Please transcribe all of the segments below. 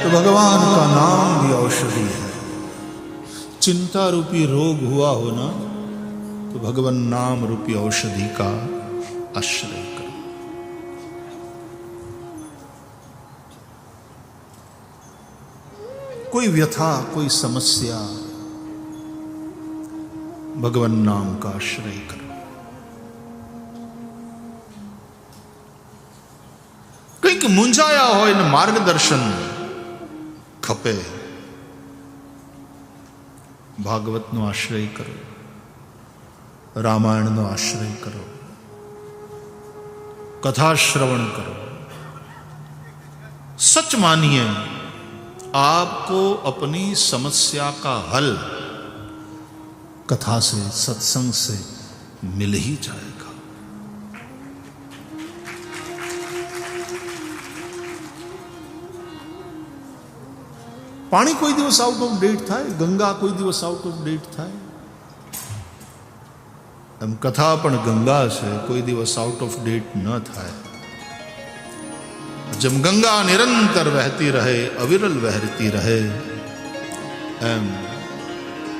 तो भगवान का नाम भी औषधि है। चिंता रूपी रोग हुआ हो ना, तो भगवान नाम रूपी औषधि का आश्रय करो। कोई व्यथा, कोई समस्या, भगवान नाम का आश्रय करो। કંઈક મૂંઝાયા હોય ને માર્ગદર્શન ખપે, ભાગવતનો આશ્રય કરો, રામાયણનો આશ્રય કરો, कथा श्रवण करो। सच मानिए आपको अपनी समस्या का हल कथा से, सत्संग से मिल ही जाएगा। पानी कोई दिवस आउट ऑफ डेट थाय, गंगा कोई दिवस आउट ऑफ डेट थाय, एम कथा पण गंगा से कोई दिवस आउट ऑफ डेट न थाय। जब गंगा निरंतर बहती रहे, अविरल बहती रहे, एम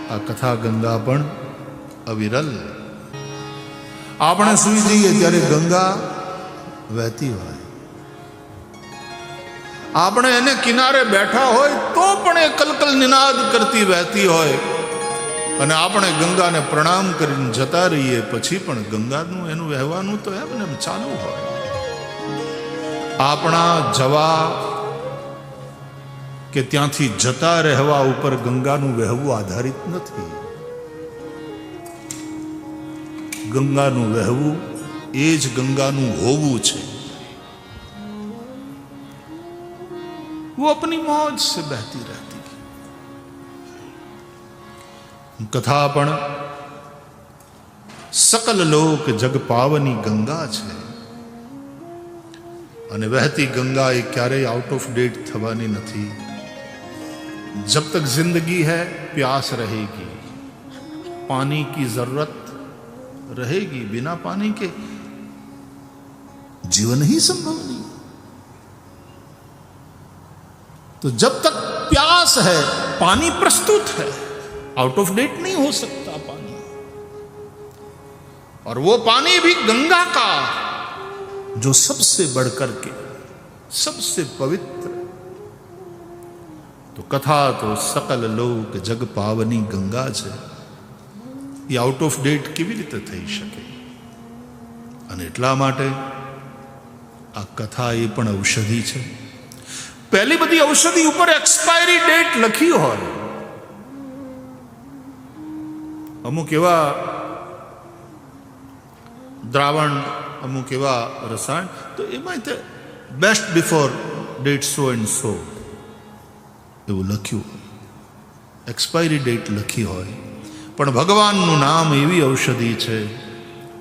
आ कथा गंगा पण अविरल। आपणे सुई जईए त्यारे गंगा वहती होय, આપણે એને કિનારે બેઠા હોય તો પણ એ કલકલ નિનાદ કરતી વહેતી હોય, અને આપણે ગંગાને પ્રણામ કરીને જતા રહીએ, પછી પણ ગંગાનું એનું વહેવાનું તો એમ ને એમ ચાલુ હોય। આપણા જવા કે ત્યાંથી જતા રહેવા ઉપર ગંગાનું વહેવું આધારિત નથી। ગંગાનું વહેવું એ જ ગંગાનું હોવું છે। वो अपनी मौज से बहती रहती। कथा पण सकल लोक जग पावनी गंगा छे, अने बहती गंगा ए क्यारेय आउट ऑफ डेट थवानी नथी। जब तक जिंदगी है प्यास रहेगी, पानी की जरूरत रहेगी। बिना पानी के जीवन ही संभव नहीं। तो जब तक प्यास है, पानी प्रस्तुत है, आउट ऑफ डेट नहीं हो सकता पानी। और वो पानी भी गंगा का, जो सबसे बढ़कर के, सबसे पवित्र। तो कथा तो सकल लोक जग पावनी गंगा छे, ये आउट ऑफ डेट केवी रीते थई शके? अने એટલા માટે આ કથા એ પણ ઔષધિ છે। पहली बड़ी औषधि ऊपर एक्सपायरी डेट लखी हो। अमुक एवा द्रावण, अमुक एवा रसायण, तो एमां best before date so and so एवं लख्यू, एक्सपायरी डेट लखी हो। पण भगवाननु नाम एवी औषधि छे,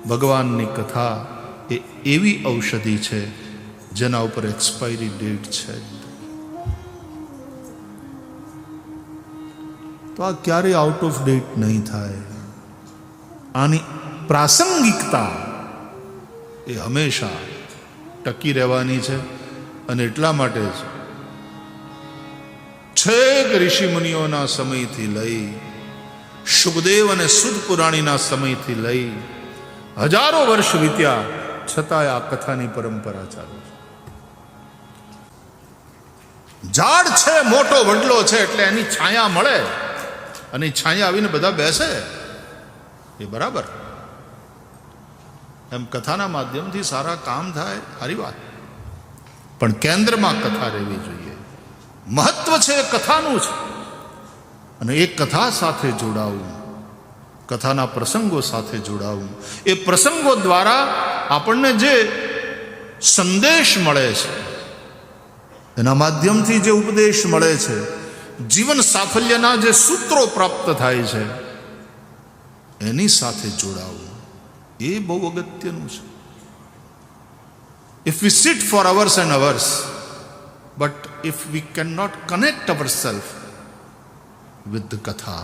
भगवाननी कथा ए एवी औषधि छे जेना ऊपर एक्सपायरी डेट छे। तो आ क्यारे आउट ऑफ डेट नहीं थाय। आनी प्रासंगिकता ए हमेशा टकी रहेवानी छे। अने एटला माटे ज छेक ऋषि मुनिओना समयथी लई, शुकदेव अने सुद पुराणीना समयथी लई हजारों वर्ष वीत्या छतांय आ कथानी परंपरा चालू छे। झाड़ छे, मोटो वडलो छे एटले एनी छाया मळे, અને છાયા આવીને બધા બેસે, એ બરાબર। એમ કથાના માધ્યમથી સારા કામ થાય, સારી વાત, પણ કેન્દ્રમાં કથા રહેવી જોઈએ। મહત્વ છે કથાનું છે, અને એ કથા સાથે જોડાવું, કથાના પ્રસંગો સાથે જોડાવું। એ પ્રસંગો દ્વારા આપણને જે સંદેશ મળે છે, એના માધ્યમથી જે ઉપદેશ મળે છે, जीवन साफल्यना जे सूत्रों प्राप्त थाय छे, एनी साथे जोड़ावुं ए बहु अगत्यनुं छे। If we sit for hours and hours, but if we can not connect ourselves with the कथा,